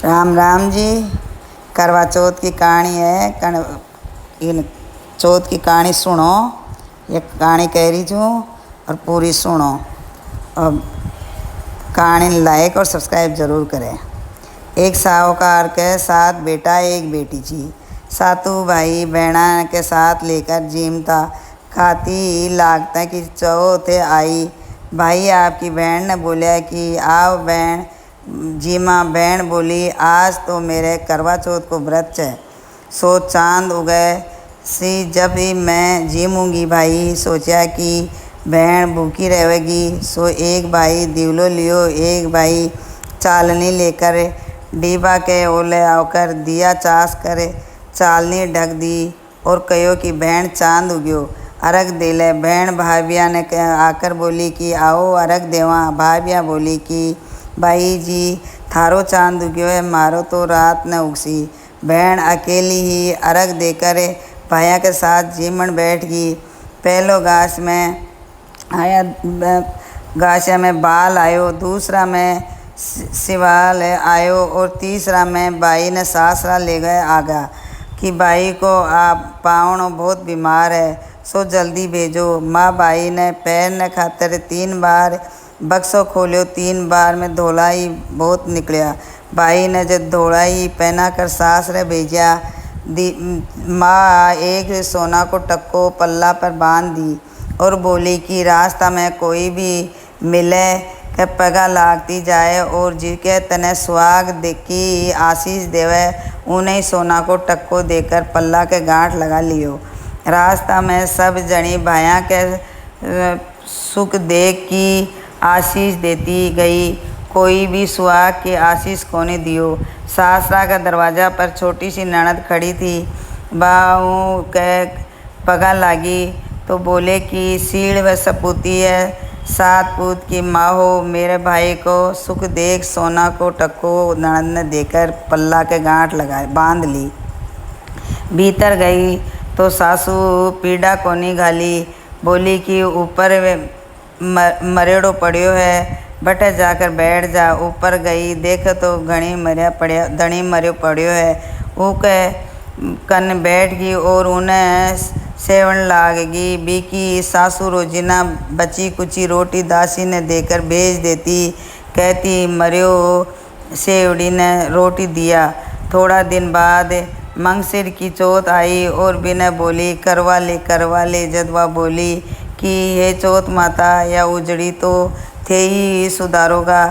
राम राम जी। करवा चौथ की कहानी है। इन चौथ की कहानी सुनो। ये कहानी कह रही हूँ और पूरी सुनो। और कहानी लाइक और सब्सक्राइब ज़रूर करें। एक साहूकार के साथ बेटा एक बेटी थी। सातू भाई बहना के साथ लेकर जीमता खाती लागता कि चौथ आई। भाई आपकी बहन ने बोला कि आओ बहन। जी माँ बहन बोली आज तो मेरे करवा चौथ को व्रत है। सो चांद उगए सी जब ही मैं जीमूँगी। भाई सोचा कि बहन भूखी रहेगी। सो एक भाई दिवलो लियो, एक भाई चालनी लेकर डीबा के ओले आकर दिया चास कर चालनी ढक दी और कहो कि बहन चांद उग्यो अर्घ दे ले। बहन भाभिया ने आकर बोली कि आओ अर्घ देवा। भाभिया बोली कि भाई जी थारो चांद उग्यो है, मारो तो रात न उगसी। बहन अकेली ही अर्घ देकर भाया के साथ जीमन बैठ गई। पहलो घास में आया गाछा में बाल आयो, दूसरा में सिवाल आयो और तीसरा में बाई ने सासरा ले गए आगा कि बाई को आप पावनो बहुत बीमार है, सो जल्दी भेजो। माँ बाई ने पैर न खातर 3 बार बक्सो खोलियो, 3 बार में धोलाई बहुत निकलिया। भाई ने जब धोलाई पहना कर सासरे भेजा। माँ एक सोना को टक्को पल्ला पर बांध दी और बोली कि रास्ता में कोई भी मिले के पगा लागती जाए और जिनके तने सुहाग की आशीष देवे उन्हें सोना को टक्को देकर पल्ला के गांठ लगा लियो। रास्ता में सब जनी भाया के सुख देख की आशीष देती गई, कोई भी सुहाग की आशीष कोने दियो। सासरा का दरवाज़ा पर छोटी सी ननद खड़ी थी। बाहू के पगा लागी तो बोले कि सीढ़ व सपूती है, 7 पूत की माँ हो, मेरे भाई को सुख देख। सोना को टक्को ननद ने देकर पल्ला के गांठ लगाए बांध ली। भीतर गई तो सासू पीड़ा कोनी घाली, बोली कि ऊपर मरेड़ो पड़ियो है, बटे जाकर बैठ जा। ऊपर गई देख तो धनी मरियो पड़ियो है। ऊके कन बैठ गई और उन्हें सेवन लागगी। बीकी सासू रोजिना बची कुची रोटी दासी ने देकर भेज देती, कहती मरियो सेवड़ी ने रोटी दिया। थोड़ा दिन बाद मंगसिर की चौथ आई और बिना बोली करवा ले। जदवा बोली कि हे चौथ माता या उजड़ी तो थे ही सुधारोगा,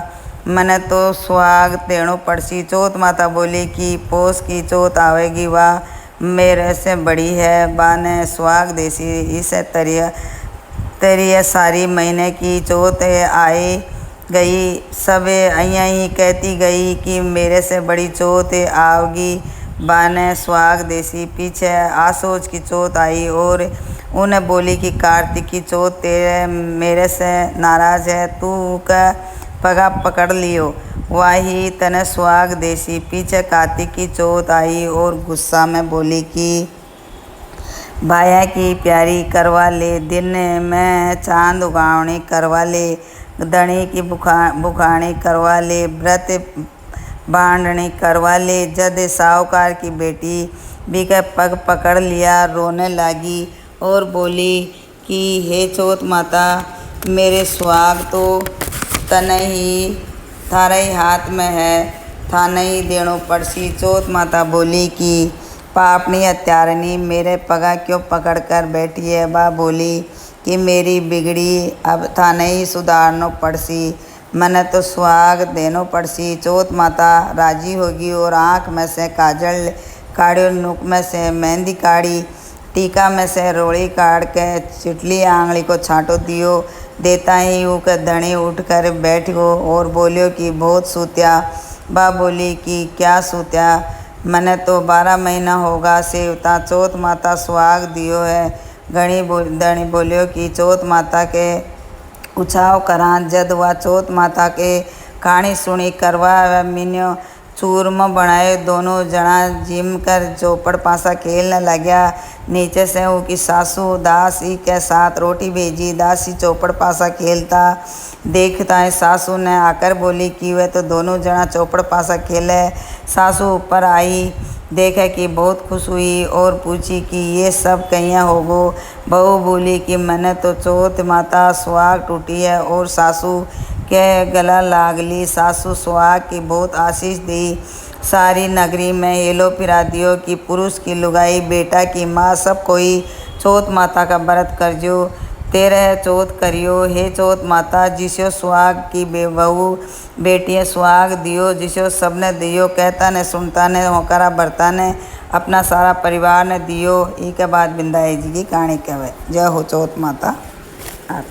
मने तो सुहाग देणो पड़सी। चौथ माता बोली कि पोस की चौथ आवेगी, वाह मेरे से बड़ी है, बाने सुहाग देसी। इसे तरिया सारी महीने की चौथ आई गई, सब अइया ही कहती गई कि मेरे से बड़ी चौथ आओगी, बाने सुहाग देसी। पीछे आसोज की चौथ आई और उन्हें बोली कि कार्तिक की चौथ तेरे मेरे से नाराज है, तू का पगा पकड़ लियो, वही तने सुहाग देसी। पीछे कार्तिक की चौथ आई और गुस्सा में बोली कि भाया की प्यारी करवा ले, दिन में चांद उगावनी करवा ले, धनी की बुखानी करवा ले, व्रत बांधनी करवा ले। जद साहूकार की बेटी भी का पग पकड़ लिया, रोने लगी और बोली कि हे चौथ माता, मेरे सुहाग तो तने ही थारे ही हाथ में है, थाने ही देणो पड़सी। चौथ माता बोली कि पापनी हत्यारनी मेरे पगा क्यों पकड़ कर बैठी है। बा बोली कि मेरी बिगड़ी अब थाने ही सुधारनो पड़सी, मने तो सुहाग देनो पड़सी। चौथ माता राजी होगी और आँख में से काजल काढ़ियो, नुक में से मेहंदी काढ़ी, टीका में से रोड़ी काट के चिटली आंगली को छांटो दियो। देता ही ऊ के धनी उठ कर बैठ गो और बोलियो कि बहुत सूत्या। बा बोली कि क्या सूत्या, मने तो 12 महीना होगा सेवता चौथ माता सुहाग दियो है। धनी बोलियो कि चौथ माता के उछाव करा। जद वह चौथ माता के कहानी सुनी करवा मिन्यो चूरमा बनाए। दोनों जना जिम कर चौपड़ पासा खेलने लग्या। नीचे से उसकी सासू दासी के साथ रोटी भेजी। दासी चौपड़ पासा खेलता देखता है। सासू ने आकर बोली कि वे तो दोनों जना चौपड़ पासा खेले। सासू ऊपर आई, देखे कि बहुत खुश हुई और पूछी कि ये सब कहिया होगो। बहू बोली कि मैंने तो चौथ माता सुहाग टूटी है और सासू के गला लागली। सासू सुहाग की बहुत आशीष दी। सारी नगरी में येलो फिरा दियो कि पुरुष की लुगाई बेटा की माँ सब कोई चौथ माता का व्रत करजो। 13 चौथ करियो हे चौथ माता। जिसो सुहाग की बहू बेटियाँ सुहाग दियो। जिसो सबने दियो कहता ने सुनता ने होकरा भरता ने अपना सारा परिवार ने दियो। ई के बाद बिंदाई जी की कहानी कहे। जय हो चौथ माता। आप